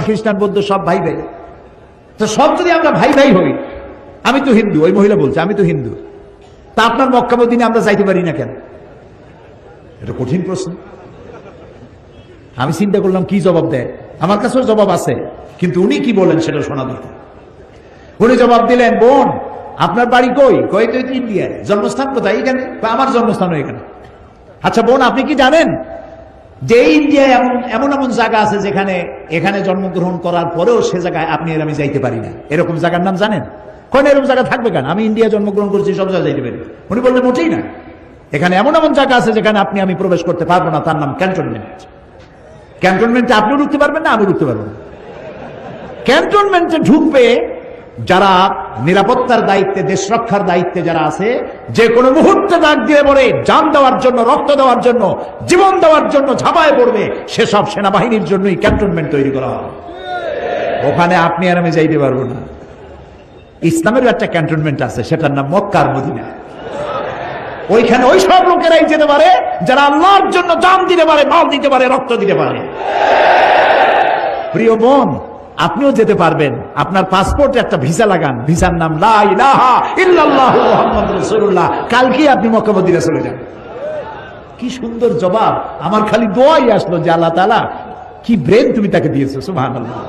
খ্রিস্টান বৌদ্ধ সব ভাই ভাই, তো সব যদি আমরা ভাই ভাই হই, আমি তো হিন্দু, ওই মহিলা বলছে আমি তো হিন্দু, তা আপনার মক্কা মদিনে আমরা যাইতে পারি না কেন? এটা কঠিন প্রশ্ন। আমি চিন্তা করলাম কি জবাব দেয়। আমার কাছেও জবাব আছে, কিন্তু উনি কি বলেন সেটা শোনা দরকার। উনি জবাব দিলেন, বোন আপনার বাড়ি কই? কই তো ইন্ডিয়ায়। জন্মস্থান কোথায়? এখানে। আমার জন্মস্থান এখানে। আচ্ছা বোন, আপনি কি জানেন যে ইন্ডিয়ায় এমন এমন জায়গা আছে যেখানে এখানে জন্মগ্রহণ করার পরেও সে জায়গায় আপনি আর আমি যাইতে পারি না? এরকম জায়গার নাম জানেন? কোন এরকম জায়গা থাকবে কেন? আমি ইন্ডিয়া জন্মগ্রহণ করছি, সব জায়গায় যাইতে পারি। উনি বললেন মোটেই না, এখানে এমন এমন জায়গা আছে যেখানে আপনি আমি প্রবেশ করতে পারবো না, তার নাম ক্যান্টনমেন্ট। ক্যান্টনমেন্টে আপনিও ঢুকতে পারবেন না, আমি ঢুকতে পারবো না। ক্যান্টনমেন্টে ঢুকবে যারা নিরাপত্তার দায়িত্বে, দেশ রক্ষার দায়িত্বে যারা আছে, যে কোনো মুহূর্তে ডাক দিয়ে বলে জান দেওয়ার জন্য, রক্ত দেওয়ার জন্য, জীবন দেওয়ার জন্য ঝাঁপায় পড়বে, সেসব সেনাবাহিনীর জন্যই ক্যান্টনমেন্ট তৈরি করা হবে। ওখানে আপনি আর আমি যাইতে পারবো না। ইসলামের একটা ক্যান্টনমেন্ট আছে, সেটার নাম মক্কা আর মদিনা। ওইখানে ওই সব লোকেরাই যেতে পারে যারা আল্লাহর জন্য জান দিতে পারে, মাল দিতে পারে, রক্ত দিতে পারে। প্রিয় বোন, আপনিও যেতে পারবেন। আপনার পাসপোর্টে একটা ভিসা লাগান, ভিসার নাম লা ইলাহা ইল্লাল্লাহু মুহাম্মাদুর রাসূলুল্লাহ। কালকে আপনি মক্কা মদিনা চলে যান। কি সুন্দর জবাব! আমার খালি দোয়াই আসলো যে আল্লাহ তাআলা কি ব্রেন তুমি তাকে দিয়েছো, সুবহানাল্লাহ।